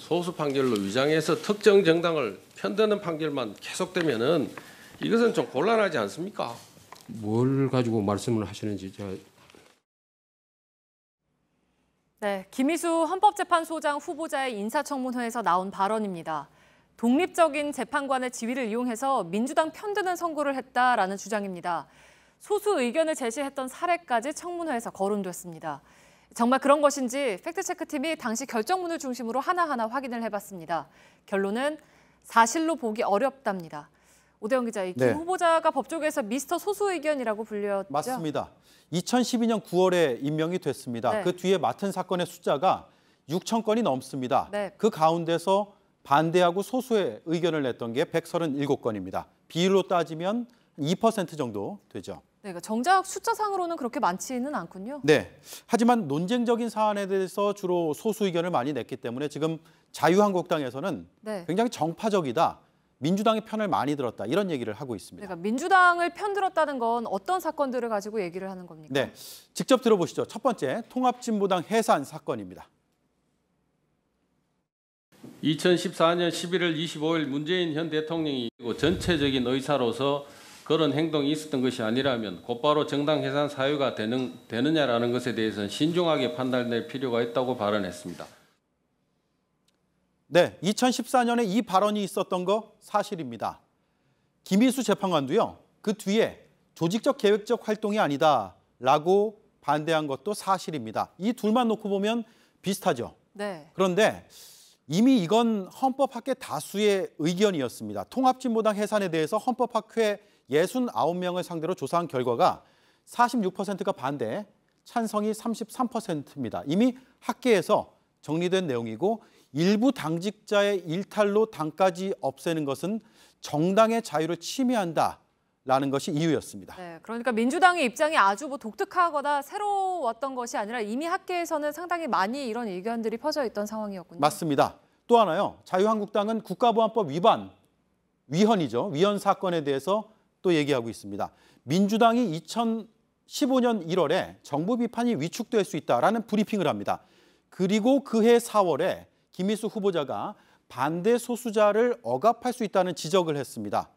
소수 판결로 위장해서 특정 정당을 편드는 판결만 계속되면은 이것은 좀 곤란하지 않습니까? 뭘 가지고 말씀을 하시는지 네, 김희수 헌법재판소장 후보자의 인사청문회에서 나온 발언입니다. 독립적인 재판관의 지위를 이용해서 민주당 편드는 선고를 했다라는 주장입니다. 소수 의견을 제시했던 사례까지 청문회에서 거론됐습니다. 정말 그런 것인지 팩트체크팀이 당시 결정문을 중심으로 하나하나 확인을 해봤습니다. 결론은 사실로 보기 어렵답니다. 오대영 기자, 김 후보자가 법조계에서 미스터 소수 의견이라고 불렸죠? 맞습니다. 2012년 9월에 임명이 됐습니다. 네. 그 뒤에 맡은 사건의 숫자가 6천 건이 넘습니다. 네. 그 가운데서 반대하고 소수의 의견을 냈던 게 137건입니다. 비율로 따지면 2% 정도 되죠. 네, 그러니까 정작 숫자상으로는 그렇게 많지는 않군요. 네. 하지만 논쟁적인 사안에 대해서 주로 소수 의견을 많이 냈기 때문에 지금 자유한국당에서는 네. 굉장히 정파적이다. 민주당의 편을 많이 들었다. 이런 얘기를 하고 있습니다. 그러니까 민주당을 편들었다는 건 어떤 사건들을 가지고 얘기를 하는 겁니까? 네, 직접 들어보시죠. 첫 번째, 통합진보당 해산 사건입니다. 2014년 11월 25일 문재인 현 대통령이 전체적인 의사로서 그런 행동이 있었던 것이 아니라면 곧바로 정당 해산 사유가 되느냐라는 것에 대해서는 신중하게 판단될 필요가 있다고 발언했습니다. 네, 2014년에 이 발언이 있었던 거 사실입니다. 김희수 재판관도요, 그 뒤에 조직적 계획적 활동이 아니다라고 반대한 것도 사실입니다. 이 둘만 놓고 보면 비슷하죠. 네. 그런데 이미 이건 헌법학회 다수의 의견이었습니다. 통합진보당 해산에 대해서 헌법학회 69명을 상대로 조사한 결과가 46%가 반대, 찬성이 33%입니다. 이미 학계에서 정리된 내용이고 일부 당직자의 일탈로 당까지 없애는 것은 정당의 자유를 침해한다라는 것이 이유였습니다. 네, 그러니까 민주당의 입장이 아주 독특하거나 새로웠던 것이 아니라 이미 학계에서는 상당히 많이 이런 의견들이 퍼져 있던 상황이었군요. 맞습니다. 또 하나요. 자유한국당은 국가보안법 위헌 사건에 대해서 또 얘기하고 있습니다. 민주당이 2015년 1월에 정부 비판이 위축될 수 있다라는 브리핑을 합니다. 그리고 그해 4월에 김희수 후보자가 반대 소수자를 억압할 수 있다는 지적을 했습니다.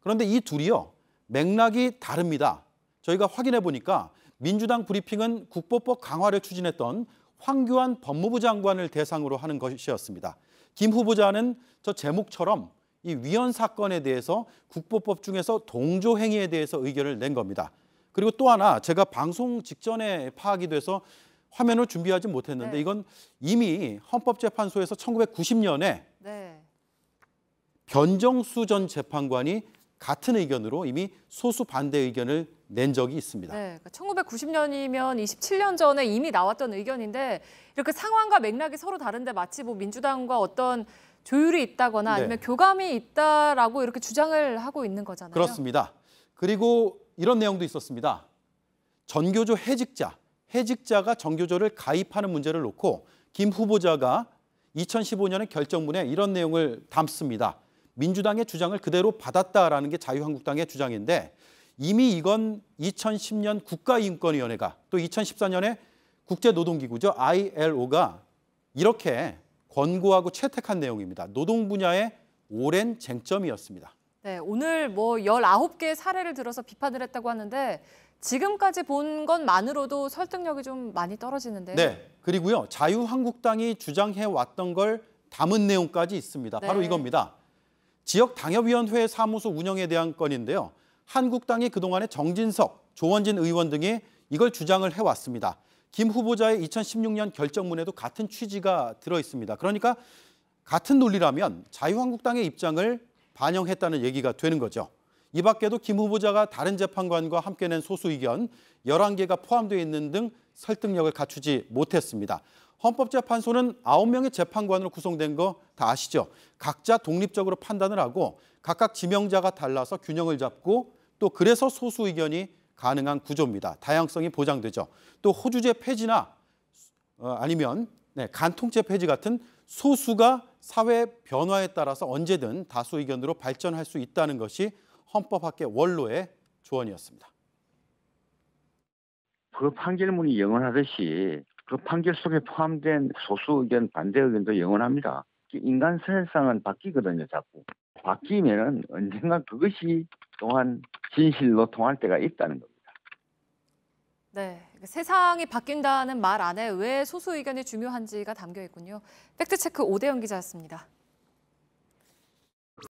그런데 이 둘이요, 맥락이 다릅니다. 저희가 확인해 보니까 민주당 브리핑은 국보법 강화를 추진했던 황교안 법무부 장관을 대상으로 하는 것이었습니다. 김 후보자는 저 제목처럼 이 위헌 사건에 대해서 국보법 중에서 동조 행위에 대해서 의견을 낸 겁니다. 그리고 또 하나 제가 방송 직전에 파악이 돼서 화면을 준비하지 못했는데 이건 이미 헌법재판소에서 1990년에 변정수 전 재판관이 같은 의견으로 이미 소수 반대 의견을 낸 적이 있습니다. 네, 1990년이면 27년 전에 이미 나왔던 의견인데 이렇게 상황과 맥락이 서로 다른데 마치 뭐 민주당과 어떤 조율이 있다거나 아니면 교감이 있다라고 이렇게 주장을 하고 있는 거잖아요. 그렇습니다. 그리고 이런 내용도 있었습니다. 전교조 해직자가 정교조를 가입하는 문제를 놓고 김 후보자가 2015년의 결정문에 이런 내용을 담습니다. 민주당의 주장을 그대로 받았다라는 게 자유한국당의 주장인데 이미 이건 2010년 국가인권위원회가 또 2014년에 국제노동기구죠. ILO가 이렇게 권고하고 채택한 내용입니다. 노동 분야의 오랜 쟁점이었습니다. 네, 오늘 뭐 19개의 사례를 들어서 비판을 했다고 하는데 지금까지 본 것만으로도 설득력이 좀 많이 떨어지는데요. 네, 그리고요. 자유한국당이 주장해왔던 걸 담은 내용까지 있습니다. 바로 이겁니다. 지역당협위원회 사무소 운영에 대한 건인데요. 한국당이 그동안에 정진석, 조원진 의원 등이 이걸 주장을 해왔습니다. 김 후보자의 2016년 결정문에도 같은 취지가 들어있습니다. 그러니까 같은 논리라면 자유한국당의 입장을 반영했다는 얘기가 되는 거죠. 이 밖에도 김 후보자가 다른 재판관과 함께 낸 소수 의견 11개가 포함되어 있는 등 설득력을 갖추지 못했습니다. 헌법재판소는 9명의 재판관으로 구성된 거 다 아시죠? 각자 독립적으로 판단을 하고 각각 지명자가 달라서 균형을 잡고 또 그래서 소수 의견이 가능한 구조입니다. 다양성이 보장되죠. 또 호주제 폐지나 아니면 간통죄 폐지 같은 소수가 사회 변화에 따라서 언제든 다수 의견으로 발전할 수 있다는 것이 헌법학계 원로의 조언이었습니다. 그 판결문이 영원하듯이 그 판결 속에 포함된 소수 의견, 반대 의견도 영원합니다. 인간 세상은 바뀌거든요, 자꾸. 바뀌면은 언젠가 그것이 또한 진실로 통할 때가 있다는 겁니다. 네, 세상이 바뀐다는 말 안에 왜 소수 의견이 중요한지가 담겨 있군요. 팩트체크 오대영 기자였습니다.